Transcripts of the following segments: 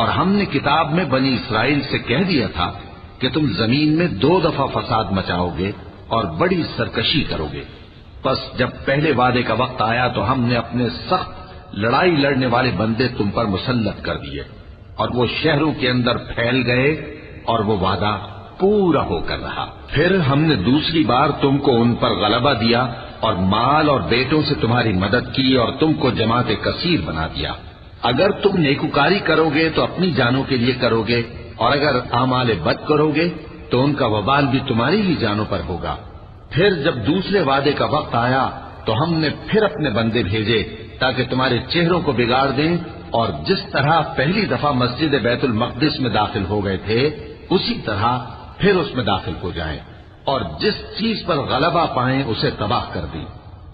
اور ہم نے کتاب میں بنی اسرائیل سے کہہ دیا تھا کہ تم زمین میں 2 دفعہ فساد مچاؤ گے اور بڑی سرکشی کرو گے. پس جب پہلے وعدے کا وقت آیا تو ہم نے اپنے سخت لڑائی لڑنے والے بندے تم پر مسلط کر دیے اور وہ شہروں کے اندر پھیل گئے اور وہ وعدہ پورا ہو کر رہا. پھر ہم نے دوسری بار تم کو ان پر غلبہ دیا اور مال اور بیٹوں سے تمہاری مدد کی اور تم کو جماعت کثیر بنا دیا. اگر تم نیکوکاری کرو گے تو اپنی جانوں کے لیے کرو گے اور اگر اعمال بد کرو گے تو ان کا وبال بھی تمہاری ہی جانوں پر ہوگا. پھر جب دوسرے وعدے کا وقت آیا تو ہم نے پھر اپنے بندے بھیجے تاکہ تمہارے چہروں کو بگاڑ دیں اور جس طرح پہلی دفعہ مسجد بیت المقدس میں داخل ہو گئے تھے اسی طرح پھر اس میں داخل ہو جائیں اور جس چیز پر غلبہ پائیں اسے تباہ کر دیں.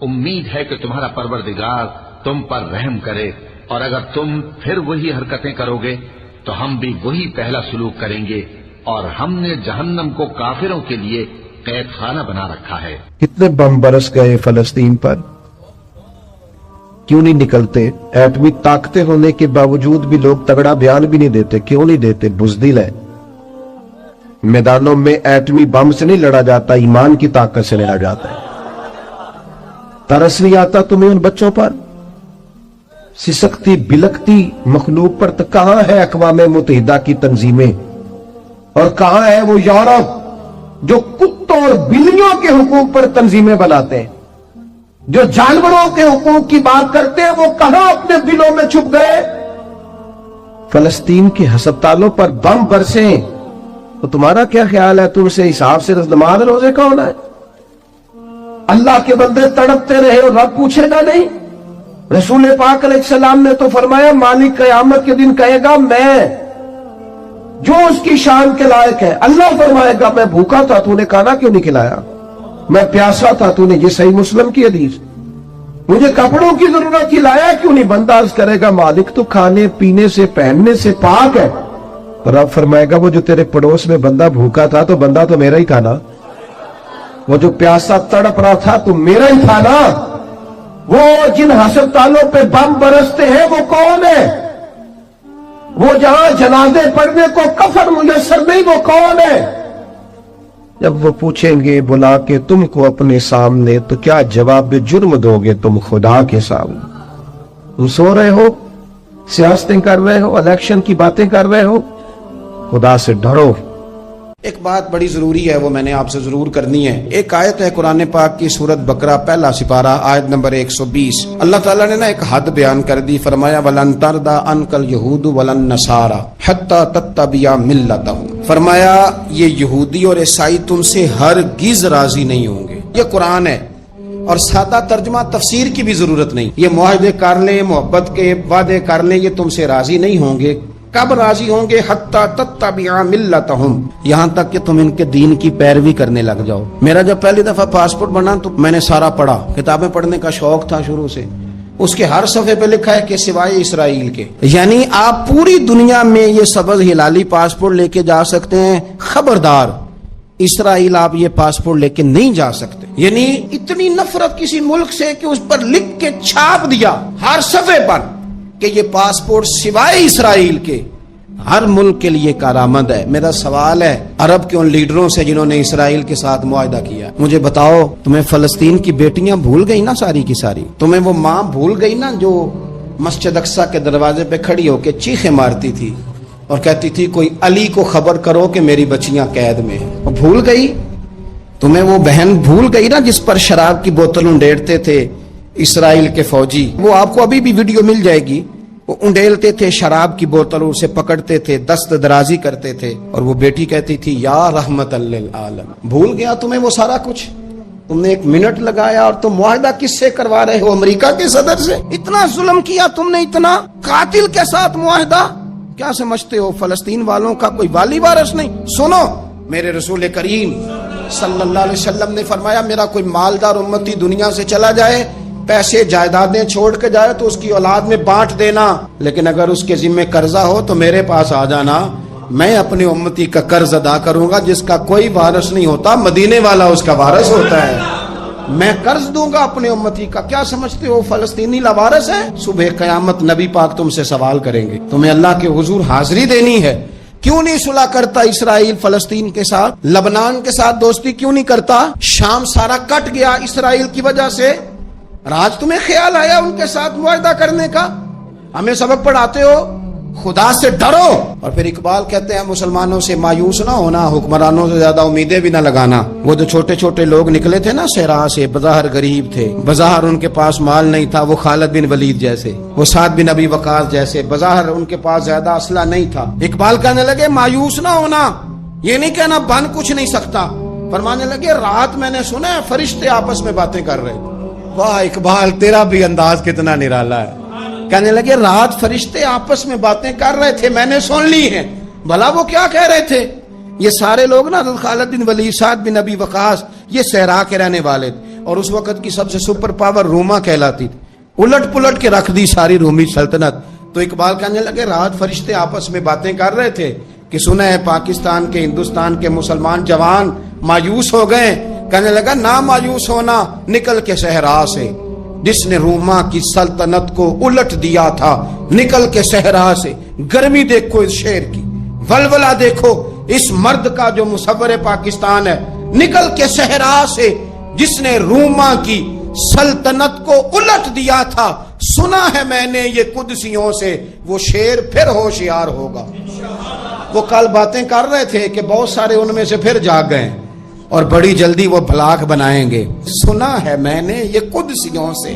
امید ہے کہ تمہارا پروردگار تم پر رحم کرے اور اگر تم پھر وہی حرکتیں کرو گے تو ہم بھی وہی پہلا سلوک کریں گے اور ہم نے جہنم کو کافروں کے لیے قید خانہ بنا رکھا ہے. کتنے بم برس گئے فلسطین پر، کیوں نہیں نکلتے؟ ایٹمی طاقتیں ہونے کے باوجود بھی لوگ تگڑا بیان بھی نہیں دیتے. کیوں نہیں دیتے؟ بزدل ہے. میدانوں میں ایٹمی بم سے نہیں لڑا جاتا، ایمان کی طاقت سے لڑا جاتا ہے. ترس نہیں آتا تمہیں ان بچوں پر؟ سسکتی بلکتی مخلوق پر. تو کہاں ہے اقوام متحدہ کی تنظیمیں اور کہاں ہے وہ یورپ جو کتوں اور بلیوں کے حقوق پر تنظیمیں بناتے ہیں، جو جانوروں کے حقوق کی بات کرتے ہیں؟ وہ کہاں اپنے دلوں میں چھپ گئے؟ فلسطین کے ہسپتالوں پر بم برسیں تو تمہارا کیا خیال ہے؟ تم سے حساب سے نماز روزے کا ہونا ہے؟ اللہ کے بندے تڑپتے رہے اور رب پوچھے گا نہیں؟ رسول پاک علیہ السلام نے تو فرمایا مالک قیامت کے دن کہے گا میں جو اس کی شان کے لائق ہے. اللہ فرمائے گا میں بھوکا تھا تو نے کھانا کیوں نہیں کھلایا، میں پیاسا تھا تو نے، یہ صحیح مسلم کی حدیث، مجھے کپڑوں کی ضرورت تھی لایا کیوں نہیں. بندہ عرض کرے گا مالک تو کھانے پینے سے پہننے سے پاک ہے. رب فرمائے گا وہ جو تیرے پڑوس میں بندہ بھوکا تھا تو بندہ تو میرا ہی تھا نا، وہ جو پیاسا تڑپ رہا تھا تو میرا ہی تھا نا. وہ جن ہسپتالوں پہ بم برستے ہیں وہ کون ہے؟ وہ جہاں جنازے پڑھنے کو کفن میسر نہیں وہ کون ہے؟ جب وہ پوچھیں گے بلا کے تم کو اپنے سامنے تو کیا جواب جرم دو گے تم خدا کے سامنے؟ تم سو رہے ہو، سیاستیں کر رہے ہو، الیکشن کی باتیں کر رہے ہو. خدا سے ڈرو. ایک بات بڑی ضروری ہے وہ میں نے آپ سے ضرور کرنی ہے. ایک آیت ہے قرآن پاک کی سورت بقرہ پہلا سپارہ آیت نمبر 120. اللہ تعالیٰ نے ایک حد بیان کر دی. فرمایا وَلَن تَرْضَىٰ عَنْكَ الْيَهُودُ وَلَا النَّصَارَىٰ حَتَّىٰ تَتَّبِعَ مِلَّتَهُمْ. فرمایا یہ یہودی اور عیسائی تم سے ہرگز راضی نہیں ہوں گے. یہ قرآن ہے اور سادہ ترجمہ تفسیر کی بھی ضرورت نہیں. یہ معاہدے کر لیں، محبت کے وعدے کر لیں، یہ تم سے راضی نہیں ہوں گے. کب راضی ہوں گے؟ حتی تتبع ملتہم، یہاں تک کہ تم ان کے دین کی پیروی کرنے لگ جاؤ. میرا جب پہلی دفعہ پاسپورٹ بنا تو میں نے سارا پڑھا، کتابیں پڑھنے کا شوق تھا شروع سے. اس کے ہر صفحے پہ لکھا ہے کہ سوائے اسرائیل کے. یعنی آپ پوری دنیا میں یہ سبز ہلالی پاسپورٹ لے کے جا سکتے ہیں، خبردار اسرائیل آپ یہ پاسپورٹ لے کے نہیں جا سکتے. یعنی اتنی نفرت کسی ملک سے کہ اس پر لکھ کے چھاپ دیا ہر صفحے پر کہ یہ پاسپورٹ سوائے اسرائیل کے ہر ملک کے لیے کارآمد ہے. میرا سوال ہے عرب کے ان لیڈروں سے جنہوں نے اسرائیل کے ساتھ معاہدہ کیا، مجھے بتاؤ تمہیں فلسطین کی بیٹیاں بھول گئی نا ساری کی ساری؟ تمہیں وہ ماں بھول گئی نا جو مسجد اقصی کے دروازے پہ کھڑی ہو کے چیخیں مارتی تھی اور کہتی تھی کوئی علی کو خبر کرو کہ میری بچیاں قید میں ہیں؟ وہ بھول گئی؟ تمہیں وہ بہن بھول گئی نا جس پر شراب کی بوتل انڈیڑتے تھے اسرائیل کے فوجی؟ وہ آپ کو ابھی بھی ویڈیو مل جائے گی. وہ انڈیلتے تھے شراب کی بوتل، اسے پکڑتے تھے، دست درازی کرتے تھے اور وہ بیٹی کہتی تھی یا رحمت للعالم. بھول گیا تمہیں وہ سارا کچھ؟ تم نے 1 منٹ لگایا اور تم معاہدہ کس سے کروا رہے ہو؟ امریکہ کے صدر سے. اتنا ظلم کیا تم نے، اتنا قاتل کے ساتھ معاہدہ. کیا سمجھتے ہو فلسطین والوں کا کوئی والی وارث نہیں؟ سنو، میرے رسول کریم صلی اللہ علیہ وسلم نے فرمایا میرا کوئی مالدار امتی دنیا سے چلا جائے، پیسے جائیدادیں چھوڑ کے جائے تو اس کی اولاد میں بانٹ دینا، لیکن اگر اس کے ذمہ قرضہ ہو تو میرے پاس آ جانا، میں اپنے امتی کا قرض ادا کروں گا. جس کا کوئی وارث نہیں ہوتا، مدینے والا اس کا وارث ہوتا ہے. میں قرض دوں گا اپنے امتی کا. کیا سمجھتے ہو فلسطینی لوارث ہے؟ صبح قیامت نبی پاک تم سے سوال کریں گے. تمہیں اللہ کے حضور حاضری دینی ہے. کیوں نہیں صلح کرتا اسرائیل فلسطین کے ساتھ؟ لبنان کے ساتھ دوستی کیوں نہیں کرتا؟ شام سارا کٹ گیا اسرائیل کی وجہ سے. آج تمہیں خیال آیا ان کے ساتھ معاہدہ کرنے کا؟ ہمیں سبق پڑھاتے ہو خدا سے ڈرو. اور پھر اقبال کہتے ہیں مسلمانوں سے مایوس نہ ہونا, حکمرانوں سے زیادہ امیدیں بھی نہ لگانا. وہ جو چھوٹے چھوٹے لوگ نکلے تھے نا صحرا سے, بظاہر غریب تھے, بظاہر ان کے پاس مال نہیں تھا, وہ خالد بن ولید جیسے, وہ سعد بن ابی وقاص جیسے, بظاہر ان کے پاس زیادہ اسلحہ نہیں تھا. اقبال کہنے لگے مایوس نہ ہونا, یہ نہیں کہنا بن کچھ نہیں سکتا. فرمانے لگے رات میں نے سنا ہے فرشتے آپس میں باتیں کر رہے. واہ اقبال, تیرا بھی انداز کتنا نرالا ہے. کہنے لگے رات فرشتے آپس میں باتیں کر رہے تھے, میں نے سن لی ہیں. بھلا وہ کیا کہہ رہے تھے؟ یہ سارے لوگ نا خالد بن ولید, سعد بن ابی وقاص, یہ صحرا کے رہنے والے تھے, اور اس وقت کی سب سے سپر پاور روما کہلاتی تھی. الٹ پلٹ کے رکھ دی ساری رومی سلطنت. تو اقبال کہنے لگے رات فرشتے آپس میں باتیں کر رہے تھے کہ سنا ہے پاکستان کے, ہندوستان کے مسلمان جوان مایوس ہو گئے. کہنے لگا نہ مایوس ہونا, نکل کے صحرا سے, جس نے روما کی سلطنت کو الٹ دیا تھا, نکل کے صحرا سے. گرمی دیکھو اس شیر کی, ولولہ دیکھو اس مرد کا جو مصور پاکستان ہے. نکل کے صحرا سے جس نے روما کی سلطنت کو الٹ دیا تھا, سنا ہے میں نے یہ قدسیوں سے, وہ شیر پھر ہوشیار ہوگا. وہ کل باتیں کر رہے تھے کہ بہت سارے ان میں سے پھر جاگ گئے اور بڑی جلدی وہ بلاک بنائیں گے. سنا ہے میں نے یہ قدسیوں سے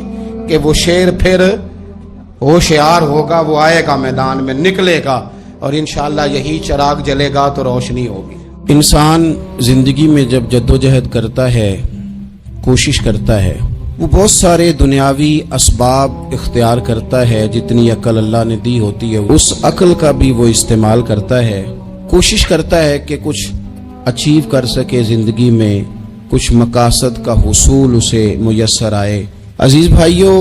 کہ وہ شیر پھر ہوشیار ہوگا, وہ آئے گا میدان میں, نکلے گا, اور انشاءاللہ یہی چراغ جلے گا تو روشنی ہوگی. انسان زندگی میں جب جدوجہد کرتا ہے, کوشش کرتا ہے, وہ بہت سارے دنیاوی اسباب اختیار کرتا ہے. جتنی عقل اللہ نے دی ہوتی ہے اس عقل کا بھی وہ استعمال کرتا ہے, کوشش کرتا ہے کہ کچھ اچیو کر سکے زندگی میں, کچھ مقاصد کا حصول اسے میسر آئے. عزیز بھائیوں,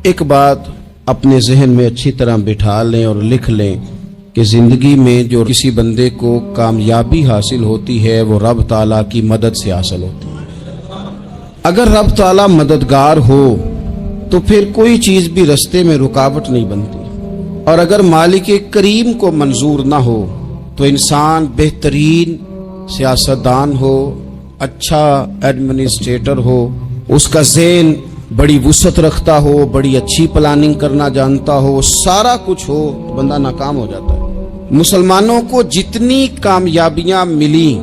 ایک بات اپنے ذہن میں اچھی طرح بٹھا لیں اور لکھ لیں کہ زندگی میں جو کسی بندے کو کامیابی حاصل ہوتی ہے وہ رب تعالیٰ کی مدد سے حاصل ہوتی ہے. اگر رب تعالیٰ مددگار ہو تو پھر کوئی چیز بھی رستے میں رکاوٹ نہیں بنتی, اور اگر مالک کریم کو منظور نہ ہو تو انسان بہترین سیاستدان ہو, اچھا ایڈمنسٹریٹر ہو, اس کا ذہن بڑی وسعت رکھتا ہو, بڑی اچھی پلاننگ کرنا جانتا ہو, سارا کچھ ہو, تو بندہ ناکام ہو جاتا ہے. مسلمانوں کو جتنی کامیابیاں ملی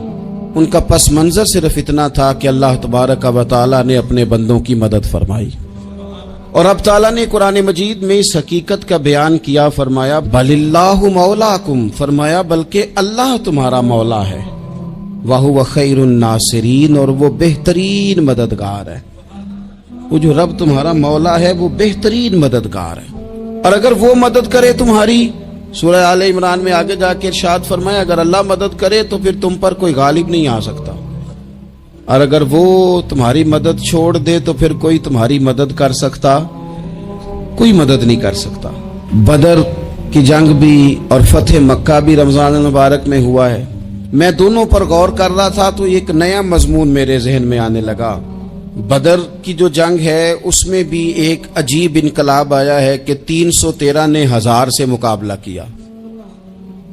ان کا پس منظر صرف اتنا تھا کہ اللہ تبارک و تعالیٰ نے اپنے بندوں کی مدد فرمائی. اور اب تعالیٰ نے قرآن مجید میں اس حقیقت کا بیان کیا, فرمایا بل اللہ مولاکم, فرمایا بلکہ اللہ تمہارا مولا ہے, وَهُوَ خَيْرُ النَّاصِرِينَ, اور وہ بہترین مددگار ہے. وہ جو رب تمہارا مولا ہے وہ بہترین مددگار ہے. اور اگر وہ مدد کرے تمہاری, سورہ آل عمران میں آگے جا کے ارشاد فرمایا اگر اللہ مدد کرے تو پھر تم پر کوئی غالب نہیں آ سکتا, اور اگر وہ تمہاری مدد چھوڑ دے تو پھر کوئی تمہاری مدد کر سکتا, کوئی مدد نہیں کر سکتا. بدر کی جنگ بھی اور فتح مکہ بھی رمضان المبارک میں ہوا ہے. میں دونوں پر غور کر رہا تھا تو ایک نیا مضمون میرے ذہن میں آنے لگا. بدر کی جو جنگ ہے اس میں بھی ایک عجیب انقلاب آیا ہے کہ 313 نے 1000 سے مقابلہ کیا,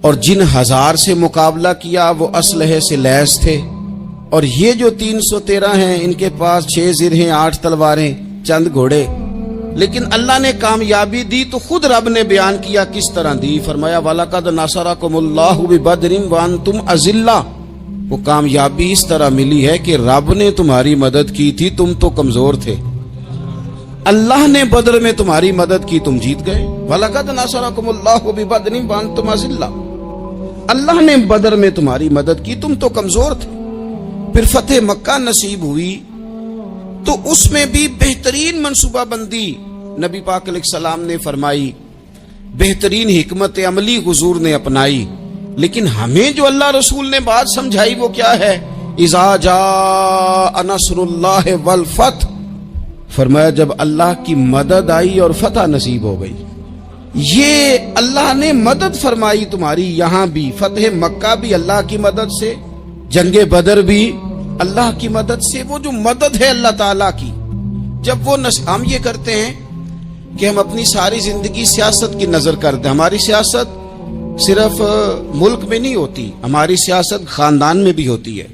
اور جن 1000 سے مقابلہ کیا وہ اسلحے سے لیس تھے, اور یہ جو 313 ہیں ان کے پاس 6 زرہیں, 8 تلواریں, چند گھوڑے. لیکن اللہ نے کامیابی دی تو خود رب نے بیان کیا کس طرح دی. فرمایا وَلَقَدْ نَصَرَكُمُ اللَّهُ بِبَدْرٍ وَأَنْتُمْ أَذِلَّةٌ, وہ کامیابی اس طرح ملی ہے کہ رب نے تمہاری مدد کی تھی, تم تو کمزور تھے, اللہ نے بدر میں تمہاری مدد کی, تم جیت گئے. وَلَقَدْ نَصَرَكُمُ اللَّهُ بِبَدْرٍ وَأَنْتُمْ أَذِلَّةٌ, اللہ نے بدر میں تمہاری مدد کی, تم تو کمزور تھے. پھر فتح مکہ نصیب ہوئی تو اس میں بھی بہترین منصوبہ بندی نبی پاک علیہ السلام نے فرمائی, بہترین حکمت عملی حضور نے اپنائی. لیکن ہمیں جو اللہ رسول نے بات سمجھائی وہ کیا ہے؟ اذا جاء نصر اللہ والفتح, فرمایا جب اللہ کی مدد آئی اور فتح نصیب ہو گئی. یہ اللہ نے مدد فرمائی تمہاری, یہاں بھی فتح مکہ بھی اللہ کی مدد سے, جنگ بدر بھی اللہ کی مدد سے، وہ جو مدد ہے اللہ تعالیٰ کی، جب وہ ہم یہ کرتے ہیں کہ ہم اپنی ساری زندگی سیاست کی نظر کرتے ہیں. ہماری سیاست صرف ملک میں نہیں ہوتی، ہماری سیاست خاندان میں بھی ہوتی ہے.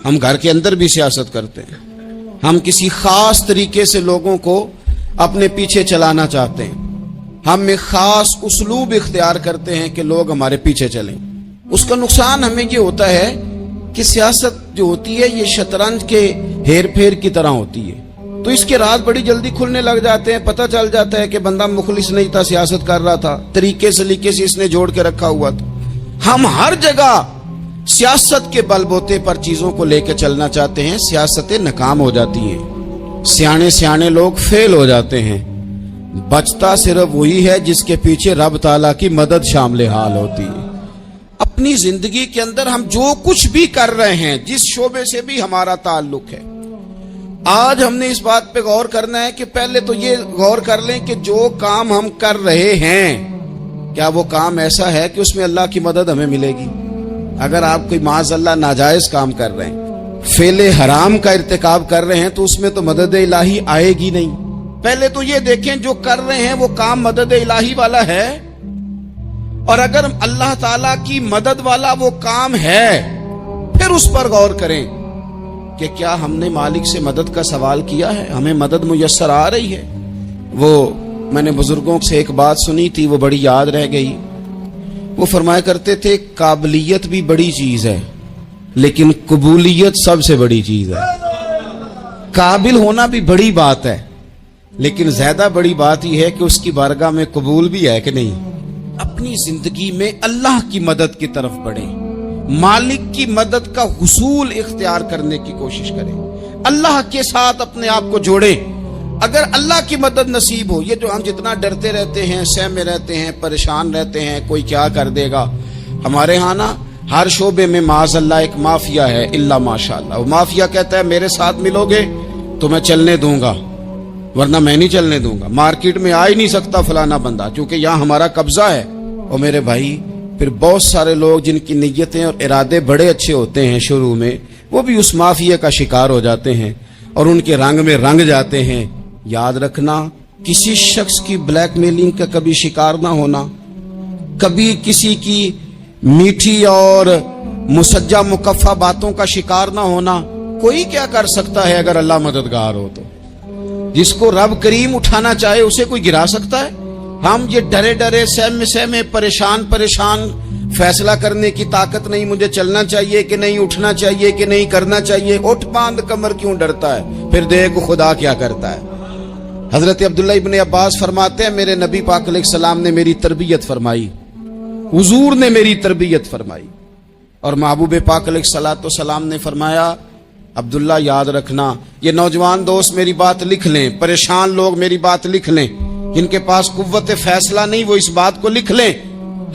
ہم گھر کے اندر بھی سیاست کرتے ہیں. ہم کسی خاص طریقے سے لوگوں کو اپنے پیچھے چلانا چاہتے ہیں. ہم ایک خاص اسلوب اختیار کرتے ہیں کہ لوگ ہمارے پیچھے چلیں. اس کا نقصان ہمیں یہ ہوتا ہے کہ سیاست جو ہوتی ہے یہ شطرنج کے ہیر پھیر کی طرح ہوتی ہے. تو اس کے راز بڑی جلدی کھلنے لگ جاتے ہیں. پتہ چل جاتا ہے کہ بندہ مخلص نہیں تھا، سیاست کر رہا تھا، طریقے سلیقے سے اس نے جوڑ کے رکھا ہوا تھا. ہم ہر جگہ سیاست کے بل بوتے پر چیزوں کو لے کے چلنا چاہتے ہیں. سیاستیں ناکام ہو جاتی ہیں، سیانے لوگ فیل ہو جاتے ہیں. بچتا صرف وہی ہے جس کے پیچھے رب تعالیٰ کی مدد شامل حال ہوتی ہے. اپنی زندگی کے اندر ہم جو کچھ بھی کر رہے ہیں، جس شعبے سے بھی ہمارا تعلق ہے، آج ہم نے اس بات پہ غور کرنا ہے کہ پہلے تو یہ غور کر لیں کہ جو کام ہم کر رہے ہیں کیا وہ کام ایسا ہے کہ اس میں اللہ کی مدد ہمیں ملے گی. اگر آپ کوئی معاذ اللہ ناجائز کام کر رہے ہیں، فعل حرام کا ارتکاب کر رہے ہیں، تو اس میں تو مدد الہی آئے گی نہیں. پہلے تو یہ دیکھیں جو کر رہے ہیں وہ کام مدد الہی والا ہے، اور اگر اللہ تعالیٰ کی مدد والا وہ کام ہے پھر اس پر غور کریں کہ کیا ہم نے مالک سے مدد کا سوال کیا ہے، ہمیں مدد میسر آ رہی ہے. وہ میں نے بزرگوں سے ایک بات سنی تھی، وہ بڑی یاد رہ گئی. وہ فرمایا کرتے تھے قابلیت بھی بڑی چیز ہے لیکن قبولیت سب سے بڑی چیز ہے. قابل ہونا بھی بڑی بات ہے لیکن زیادہ بڑی بات یہ ہے کہ اس کی بارگاہ میں قبول بھی ہے کہ نہیں. اپنی زندگی میں اللہ کی مدد کی طرف بڑھیں، مالک کی مدد کا حصول اختیار کرنے کی کوشش کریں، اللہ کے ساتھ اپنے آپ کو جوڑیں. اگر اللہ کی مدد نصیب ہو، یہ جو ہم جتنا ڈرتے رہتے ہیں، سہمے رہتے ہیں، پریشان رہتے ہیں کوئی کیا کر دے گا، ہمارے ہاں نا ہر شعبے میں معاذ اللہ ایک مافیا ہے. الا ماشاءاللہ، وہ مافیا کہتا ہے میرے ساتھ ملو گے تو میں چلنے دوں گا ورنہ میں نہیں چلنے دوں گا. مارکیٹ میں آ ہی نہیں سکتا فلانا بندہ کیونکہ یہاں ہمارا قبضہ ہے. اور میرے بھائی پھر بہت سارے لوگ جن کی نیتیں اور ارادے بڑے اچھے ہوتے ہیں شروع میں، وہ بھی اس مافیا کا شکار ہو جاتے ہیں اور ان کے رنگ میں رنگ جاتے ہیں. یاد رکھنا، کسی شخص کی بلیک میلنگ کا کبھی شکار نہ ہونا، کبھی کسی کی میٹھی اور مسجع مکفہ باتوں کا شکار نہ ہونا. کوئی کیا کر سکتا ہے اگر اللہ مددگار ہو تو؟ جس کو رب کریم اٹھانا چاہے اسے کوئی گرا سکتا ہے؟ ہم یہ ڈرے سہمے پریشان فیصلہ کرنے کی طاقت نہیں، مجھے چلنا چاہیے کہ نہیں، اٹھنا چاہیے کہ نہیں، کرنا چاہیے. اٹھ باندھ کمر کیوں ڈرتا ہے؟ پھر دیکھ خدا کیا کرتا ہے. حضرت عبداللہ ابن عباس فرماتے ہیں میرے نبی پاک علیہ السلام نے میری تربیت فرمائی، حضور نے میری تربیت فرمائی، اور محبوب پاک علیہ السلام نے فرمایا عبداللہ یاد رکھنا، یہ نوجوان دوست میری بات لکھ لیں، پریشان لوگ میری بات لکھ لیں، جن کے پاس قوت فیصلہ نہیں وہ اس بات کو لکھ لیں.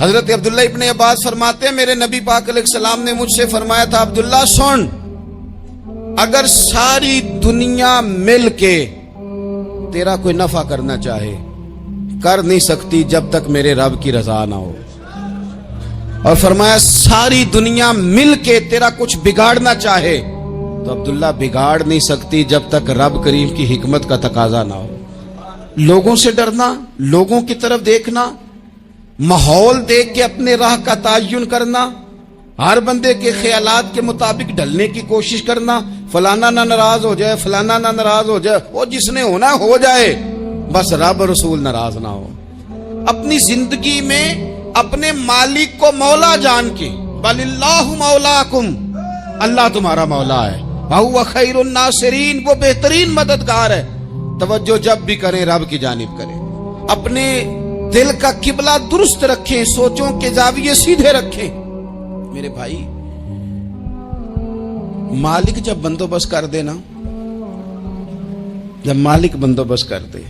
حضرت عبداللہ ابن عباس فرماتے ہیں میرے نبی پاک علیہ السلام نے مجھ سے فرمایا تھا عبداللہ سن، اگر ساری دنیا مل کے تیرا کوئی نفع کرنا چاہے کر نہیں سکتی جب تک میرے رب کی رضا نہ ہو. اور فرمایا ساری دنیا مل کے تیرا کچھ بگاڑنا چاہے تو عبداللہ بگاڑ نہیں سکتی جب تک رب کریم کی حکمت کا تقاضا نہ ہو. لوگوں سے ڈرنا، لوگوں کی طرف دیکھنا، ماحول دیکھ کے اپنے راہ کا تعین کرنا، ہر بندے کے خیالات کے مطابق ڈھلنے کی کوشش کرنا، فلانا نہ ناراض ہو جائے، فلانا نہ ناراض ہو جائے، وہ جس نے ہونا ہو جائے، بس رب رسول ناراض نہ ہو. اپنی زندگی میں اپنے مالک کو مولا جان کے، بل اللہ مولاکم، اللہ تمہارا مولا ہے، وہو خیر الناصرین، وہ بہترین مددگار ہے. توجہ جب بھی کریں رب کی جانب کریں، اپنے دل کا قبلہ درست رکھیں، سوچوں کے زاویے سیدھے رکھیں. میرے بھائی مالک جب بندوبست کر دے نا، جب مالک بندوبست کر دے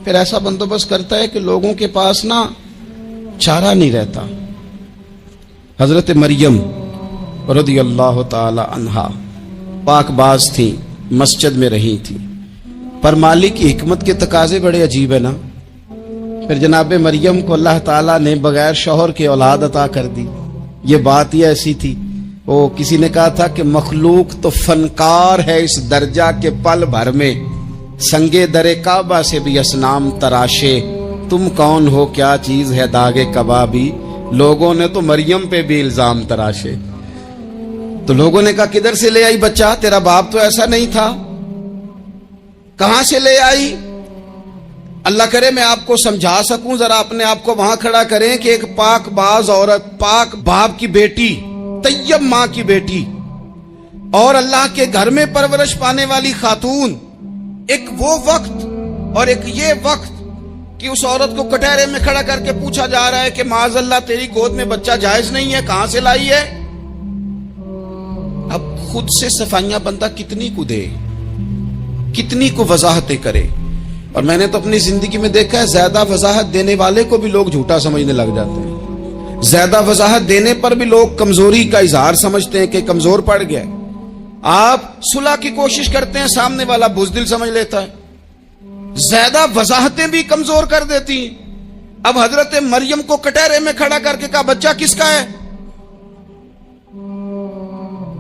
پھر ایسا بندوبست کرتا ہے کہ لوگوں کے پاس نا چارہ نہیں رہتا. حضرت مریم رضی اللہ تعالی عنہا پاک باز تھی، مسجد میں رہی تھی، پر مالک کی حکمت کے تقاضے بڑے عجیب ہے نا. پھر جناب مریم کو اللہ تعالیٰ نے بغیر شوہر کے اولاد عطا کر دی. یہ بات ہی ایسی تھی. کسی نے کہا تھا کہ مخلوق تو فنکار ہے اس درجہ کے پل بھر میں سنگے در کعبہ سے بھی اصنام تراشے، تم کون ہو کیا چیز ہے داغے کبابی، لوگوں نے تو مریم پہ بھی الزام تراشے۔ تو لوگوں نے کہا کدھر سے لے آئی بچہ، تیرا باپ تو ایسا نہیں تھا، کہاں سے لے آئی؟ اللہ کرے میں آپ کو سمجھا سکوں، ذرا اپنے آپ کو وہاں کھڑا کریں کہ ایک پاک باز عورت، پاک باپ کی بیٹی، طیب ماں کی بیٹی، اور اللہ کے گھر میں پرورش پانے والی خاتون، ایک وہ وقت اور ایک یہ وقت کہ اس عورت کو کٹہرے میں کھڑا کر کے پوچھا جا رہا ہے کہ معاذ اللہ تیری گود میں بچہ جائز نہیں ہے، کہاں سے لائی ہے؟ اب خود سے صفائیاں بندہ کتنی کو دے، کتنی کو وضاحتیں کرے۔ اور میں نے تو اپنی زندگی میں دیکھا ہے زیادہ وضاحت دینے والے کو بھی لوگ جھوٹا سمجھنے لگ جاتے ہیں، زیادہ وضاحت دینے پر بھی لوگ کمزوری کا اظہار سمجھتے ہیں کہ کمزور پڑ گیا ہے۔ آپ صلح کی کوشش کرتے ہیں، سامنے والا بزدل سمجھ لیتا ہے، زیادہ وضاحتیں بھی کمزور کر دیتی ہیں۔ اب حضرت مریم کو کٹہرے میں کھڑا کر کے کہا بچہ کس کا ہے؟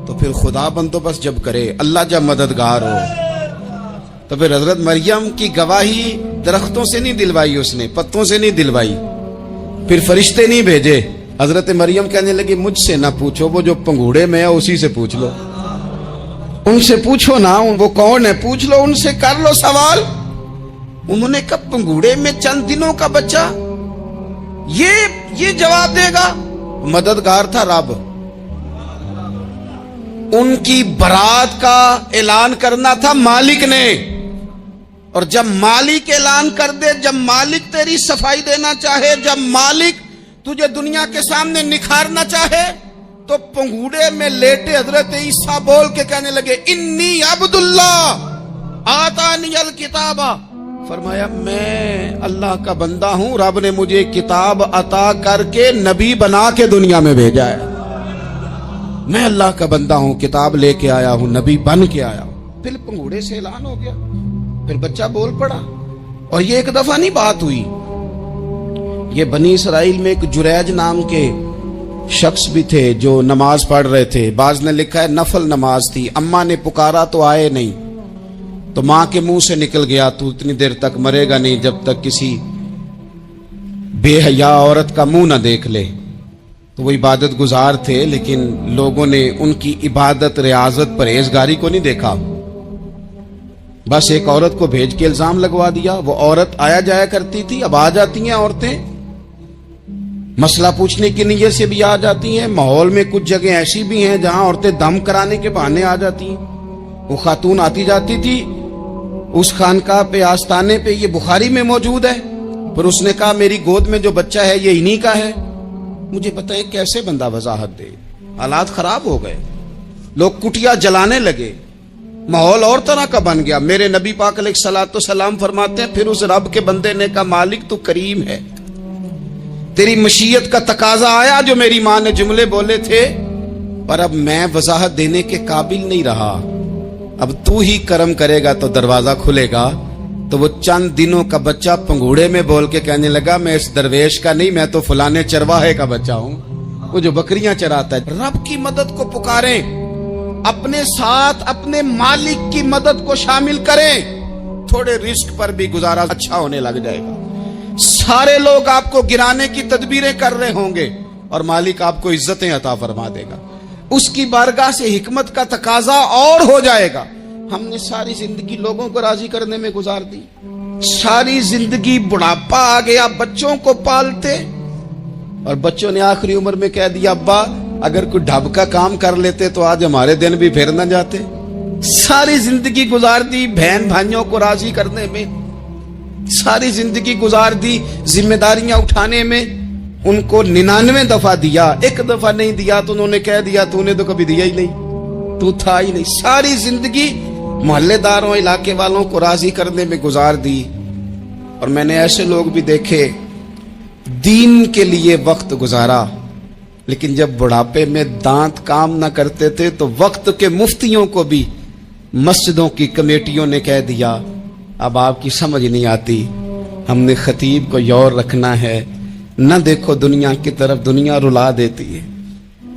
تو پھر خدا بندوبست جب کرے، اللہ جب مددگار ہو، تو پھر حضرت مریم کی گواہی درختوں سے نہیں دلوائی، اس نے پتوں سے نہیں دلوائی، پھر فرشتے نہیں بھیجے۔ حضرت مریم کہنے لگی مجھ سے نہ پوچھو، وہ جو پنگوڑے میں ہے اسی سے پوچھ لو، ان سے پوچھو نا، وہ کون ہے پوچھ لو، ان سے کر لو سوال۔ انہوں نے کہا پنگوڑے میں چند دنوں کا بچہ، یہ جواب دے گا؟ مددگار تھا رب، ان کی برات کا اعلان کرنا تھا مالک نے، اور جب مالک اعلان کر دے، جب مالک تیری صفائی دینا چاہے، جب مالک تجھے دنیا کے سامنے نکھارنا چاہے، تو پنگوڑے میں لیٹے حضرت عیسیٰ بول کے کہنے لگے انی عبداللہ آتانی الکتاب، فرمایا میں اللہ کا بندہ ہوں، رب نے مجھے کتاب عطا کر کے نبی بنا کے دنیا میں بھیجا ہے، میں اللہ کا بندہ ہوں، کتاب لے کے آیا ہوں، نبی بن کے آیا ہوں۔ پھر پنگوڑے سے اعلان ہو گیا، پھر بچہ بول پڑا۔ اور یہ ایک دفعہ نہیں بات ہوئی، یہ بنی اسرائیل میں ایک جریج نام کے شخص بھی تھے جو نماز پڑھ رہے تھے، بعض نے لکھا ہے نفل نماز تھی، اماں نے پکارا تو آئے نہیں، تو ماں کے منہ سے نکل گیا تو اتنی دیر تک مرے گا نہیں جب تک کسی بے حیا عورت کا منہ نہ دیکھ لے۔ تو وہ عبادت گزار تھے، لیکن لوگوں نے ان کی عبادت، ریاضت، پرہیزگاری کو نہیں دیکھا، بس ایک عورت کو بھیج کے الزام لگوا دیا۔ وہ عورت آیا جایا کرتی تھی، اب آ جاتی ہیں عورتیں، مسئلہ پوچھنے کی نیت سے بھی آ جاتی ہیں۔ ماحول میں کچھ جگہ ایسی بھی ہیں جہاں عورتیں دم کرانے کے بہانے آ جاتی ہیں۔ وہ خاتون آتی جاتی تھی اس خانقاہ پہ، آستانے پہ، یہ بخاری میں موجود ہے، پر اس نے کہا میری گود میں جو بچہ ہے یہ انہی کا ہے۔ مجھے بتائیں کیسے بندہ وضاحت دے؟ حالات خراب ہو گئے، لوگ کٹیا جلانے لگے، ماحول اور طرح کا بن گیا۔ میرے نبی پاک علیہ الصلوۃ والسلام فرماتے ہیں پھر اس رب کے بندے نے کہا مالک تو کریم ہے، تیری مشیت کا تقاضا آیا جو میری ماں نے جملے بولے تھے، پر اب میں وضاحت دینے کے قابل نہیں رہا، اب تو ہی کرم کرے گا تو دروازہ کھلے گا۔ تو وہ چند دنوں کا بچہ پنگوڑے میں بول کے کہنے لگا میں اس درویش کا نہیں، میں تو فلانے چرواہے کا بچہ ہوں، وہ جو بکریاں چراتا ہے۔ رب کی مدد کو پکاریں، اپنے ساتھ اپنے مالک کی مدد کو شامل کریں، تھوڑے رزق پر بھی گزارا اچھا ہونے لگ جائے گا۔ سارے لوگ آپ کو گرانے کی تدبیریں کر رہے ہوں گے اور مالک آپ کو عزتیں عطا فرما دے گا، اس کی بارگاہ سے حکمت کا تقاضا اور ہو جائے گا۔ ہم نے ساری زندگی لوگوں کو راضی کرنے میں گزار دی، ساری زندگی بڑھاپا آ گیا بچوں کو پالتے، اور بچوں نے آخری عمر میں کہہ دیا ابا اگر کوئی ڈھب کا کام کر لیتے تو آج ہمارے دن بھی پھر نہ جاتے۔ ساری زندگی گزار دی بہن بھائیوں کو راضی کرنے میں، ساری زندگی گزار دی ذمہ داریاں اٹھانے میں، ان کو 99 دفعہ دیا، ایک دفعہ نہیں دیا تو انہوں نے کہہ دیا تو نے تو کبھی دیا ہی نہیں، تو تھا ہی نہیں۔ ساری زندگی محلے داروں، علاقے والوں کو راضی کرنے میں گزار دی۔ اور میں نے ایسے لوگ بھی دیکھے دین کے لیے وقت گزارا، لیکن جب بڑھاپے میں دانت کام نہ کرتے تھے تو وقت کے مفتیوں کو بھی مسجدوں کی کمیٹیوں نے کہہ دیا اب آپ کی سمجھ نہیں آتی، ہم نے خطیب کو یور رکھنا ہے، نہ دیکھو دنیا کی طرف، دنیا رلا دیتی ہے۔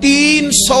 300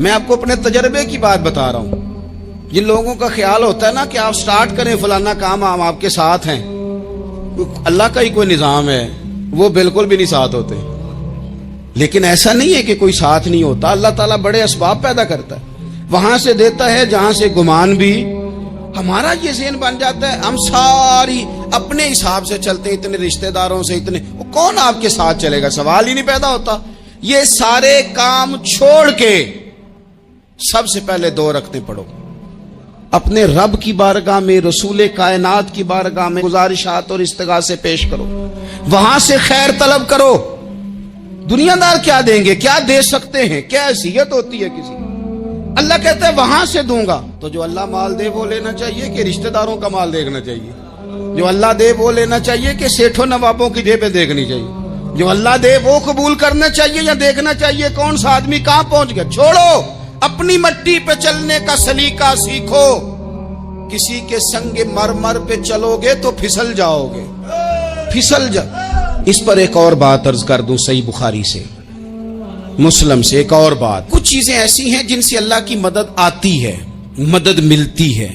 میں آپ کو اپنے تجربے کی بات بتا رہا ہوں. جن لوگوں کا خیال ہوتا ہے نا کہ آپ سٹارٹ کریں فلانا کام، ہم آپ کے ساتھ ہیں، اللہ کا ہی کوئی نظام ہے، وہ بالکل بھی نہیں ساتھ ہوتے. لیکن ایسا نہیں ہے کہ کوئی ساتھ نہیں ہوتا. اللہ تعالیٰ بڑے اسباب پیدا کرتا ہے، وہاں سے دیتا ہے جہاں سے گمان بھی. ہمارا یہ ذہن بن جاتا ہے ہم ساری اپنے حساب سے چلتے ہیں، اتنے رشتہ داروں سے، اتنے، کون آپ کے ساتھ چلے گا؟ سوال ہی نہیں پیدا ہوتا. یہ سارے کام چھوڑ کے سب سے پہلے 2 رکعتیں پڑھو، اپنے رب کی بارگاہ میں، رسول کائنات کی بارگاہ میں گزارشات اور استغاثے پیش کرو، وہاں سے خیر طلب کرو. دنیا دار کیا دیں گے؟ کیا دے سکتے ہیں؟ کیا حیثیت ہوتی ہے کسی؟ اللہ کہتا ہے وہاں سے دوں گا. تو جو اللہ مال دے وہ لینا چاہیے کہ رشتہ داروں کا مال دیکھنا چاہیے؟ جو اللہ دے وہ لینا چاہیے کہ سیٹھوں نوابوں کی جیبیں دیکھنی چاہیے؟ جو اللہ دے وہ قبول کرنا چاہیے یا دیکھنا چاہیے کون سا آدمی کہاں پہنچ گیا؟ چھوڑو، اپنی مٹی پہ چلنے کا سلیقہ سیکھو. کسی کے سنگ مرمر پہ چلو گے تو پھسل جاؤ گے، پھسل جا. اس پر ایک اور بات عرض کر دوں، صحیح بخاری سے، مسلم سے ایک اور بات. کچھ چیزیں ایسی ہیں جن سے اللہ کی مدد آتی ہے، مدد ملتی ہے.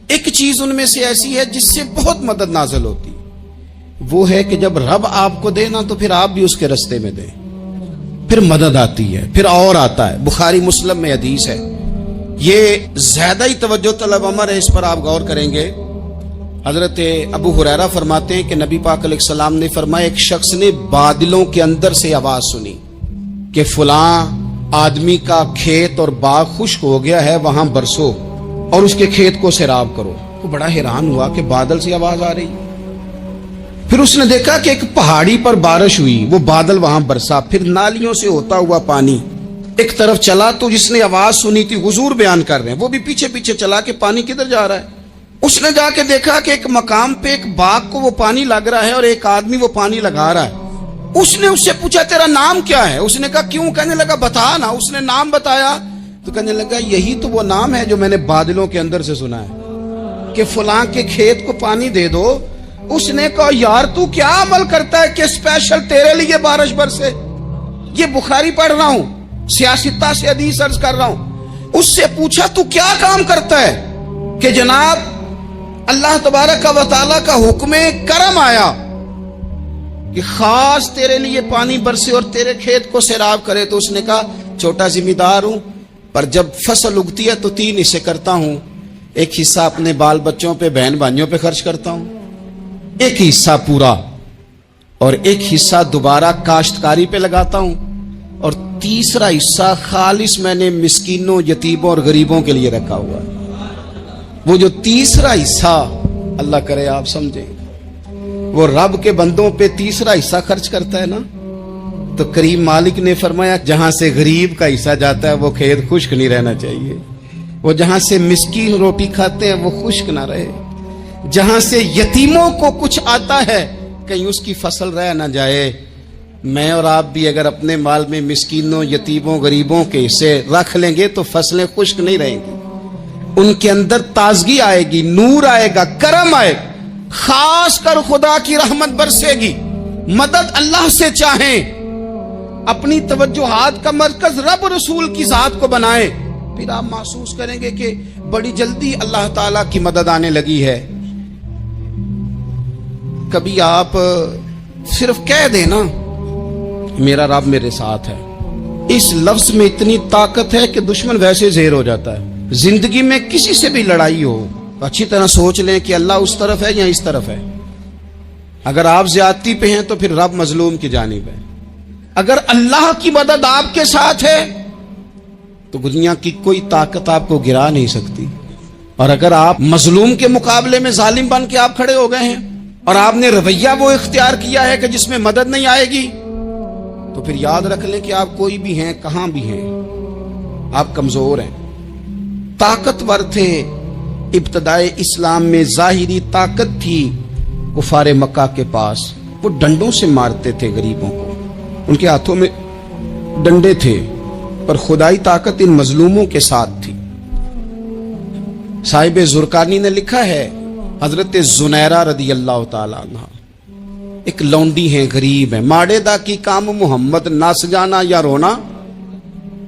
ایک چیز ان میں سے ایسی ہے جس سے بہت مدد نازل ہوتی، وہ ہے کہ جب رب آپ کو دے نا تو پھر آپ بھی اس کے رستے میں دیں، پھر مدد آتی ہے، پھر اور آتا ہے. بخاری مسلم میں حدیث ہے، یہ زیادہ ہی توجہ طلب امر ہے، اس پر آپ غور کریں گے. حضرت ابو ہریرہ فرماتے ہیں کہ نبی پاک علیہ السلام نے فرمایا ایک شخص نے بادلوں کے اندر سے آواز سنی کہ فلاں آدمی کا کھیت اور باغ خشک ہو گیا ہے، وہاں برسو اور اس کے کھیت کو سیراب کرو. وہ بڑا حیران ہوا کہ بادل سے آواز آ رہی. پھر اس نے دیکھا کہ ایک پہاڑی پر بارش ہوئی، وہ بادل وہاں برسا، پھر نالیوں سے ہوتا ہوا پانی ایک طرف چلا. تو جس نے آواز سنی تھی، حضور بیان کر رہے ہیں، وہ بھی پیچھے پیچھے چلا کہ پانی کدھر جا رہا ہے. اس نے جا کے دیکھا کہ ایک مقام پہ ایک باغ کو وہ پانی لگ رہا ہے اور ایک آدمی وہ پانی لگا رہا ہے. اس نے اس سے پوچھا تیرا نام کیا ہے؟ اس نے کہا کیوں؟ کہنے لگا بتا نا. اس نے نام بتایا تو کہنے لگا یہی تو وہ نام ہے جو میں نے بادلوں کے اندر سے سنا ہے کہ فلاں کے کھیت کو پانی دے دو. اس نے کہا یار تو کیا عمل کرتا ہے کہ اسپیشل تیرے لیے بارش برسے؟ یہ بخاری پڑھ رہا ہوں، سیاستہ سے حدیث عرض کر رہا ہوں. اس سے پوچھا تو کیا کام کرتا ہے کہ جناب اللہ تبارک و تعالیٰ کا حکم کرم آیا کہ خاص تیرے لیے پانی برسے اور تیرے کھیت کو سیراب کرے. تو اس نے کہا چھوٹا ذمہ دار ہوں، پر جب فصل اگتی ہے تو 3 حصے کرتا ہوں. ایک حصہ اپنے بال بچوں پہ، بہن بھائیوں پہ خرچ کرتا ہوں، ایک حصہ پورا، اور ایک حصہ دوبارہ کاشتکاری پہ لگاتا ہوں، اور تیسرا حصہ خالص میں نے مسکینوں، یتیموں اور غریبوں کے لیے رکھا ہوا ہے. وہ جو تیسرا حصہ، اللہ کرے آپ سمجھیں، وہ رب کے بندوں پہ تیسرا حصہ خرچ کرتا ہے نا، تو کریم مالک نے فرمایا جہاں سے غریب کا حصہ جاتا ہے وہ کھیت خشک نہیں رہنا چاہیے. وہ جہاں سے مسکین روٹی کھاتے ہیں وہ خشک نہ رہے. جہاں سے یتیموں کو کچھ آتا ہے کہیں اس کی فصل رہ نہ جائے. میں اور آپ بھی اگر اپنے مال میں مسکینوں، یتیموں، غریبوں کے حصے رکھ لیں گے تو فصلیں خشک نہیں رہیں گی. ان کے اندر تازگی آئے گی، نور آئے گا، کرم آئے گا، خاص کر خدا کی رحمت برسے گی. مدد اللہ سے چاہیں، اپنی توجہات کا مرکز رب رسول کی ذات کو بنائیں، پھر آپ محسوس کریں گے کہ بڑی جلدی اللہ تعالیٰ کی مدد آنے لگی ہے. کبھی آپ صرف کہہ دیں نا میرا رب میرے ساتھ ہے، اس لفظ میں اتنی طاقت ہے کہ دشمن ویسے زہر ہو جاتا ہے. زندگی میں کسی سے بھی لڑائی ہو تو اچھی طرح سوچ لیں کہ اللہ اس طرف ہے یا اس طرف ہے. اگر آپ زیادتی پہ ہیں تو پھر رب مظلوم کی جانب ہے. اگر اللہ کی مدد آپ کے ساتھ ہے تو دنیا کی کوئی طاقت آپ کو گرا نہیں سکتی. اور اگر آپ مظلوم کے مقابلے میں ظالم بن کے آپ کھڑے ہو گئے ہیں اور آپ نے رویہ وہ اختیار کیا ہے کہ جس میں مدد نہیں آئے گی، تو پھر یاد رکھ لیں کہ آپ کوئی بھی ہیں، کہاں بھی ہیں، آپ کمزور ہیں. طاقتور تھے ابتدائے اسلام میں، ظاہری طاقت تھی کفار مکہ کے پاس، وہ ڈنڈوں سے مارتے تھے غریبوں کو، ان کے ہاتھوں میں ڈنڈے تھے، پر خدائی طاقت ان مظلوموں کے ساتھ تھی. صاحب زرقانی نے لکھا ہے حضرت زنیرہ رضی اللہ تعالی عنہ ایک لونڈی ہیں، غریب ہیں. ماڑے دا کی کام محمد نس جانا یا رونا،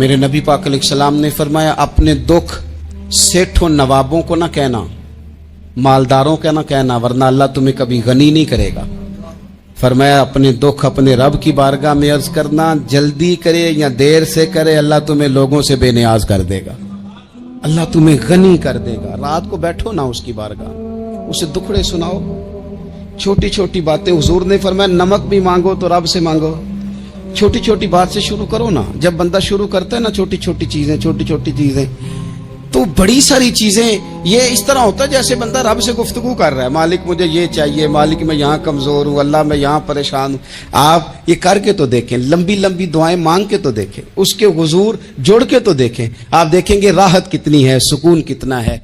میرے نبی پاک علیہ السلام نے فرمایا اپنے دکھ سیٹھوں نوابوں کو نہ کہنا، مالداروں کا نہ کہنا، ورنہ اللہ تمہیں کبھی غنی نہیں کرے گا۔ فرمایا اپنے دکھ اپنے رب کی بارگاہ میں عرض کرنا، جلدی کرے یا دیر سے کرے اللہ تمہیں لوگوں سے بے نیاز کر دے گا، اللہ تمہیں غنی کر دے گا۔ رات کو بیٹھو نا اس کی بارگاہ، اسے دکھڑے سناؤ، چھوٹی چھوٹی باتیں۔ حضور نے فرمایا نمک بھی مانگو تو رب سے مانگو، چھوٹی چھوٹی بات سے شروع کرو نا۔ جب بندہ شروع کرتا ہے نا چھوٹی چھوٹی چیزیں تو بڑی ساری چیزیں یہ اس طرح ہوتا ہے جیسے بندہ رب سے گفتگو کر رہا ہے، مالک مجھے یہ چاہیے، مالک میں یہاں کمزور ہوں، اللہ میں یہاں پریشان ہوں۔ آپ یہ کر کے تو دیکھیں، لمبی لمبی دعائیں مانگ کے تو دیکھیں، اس کے حضور جوڑ کے تو دیکھیں، آپ دیکھیں گے راحت کتنی ہے، سکون کتنا ہے۔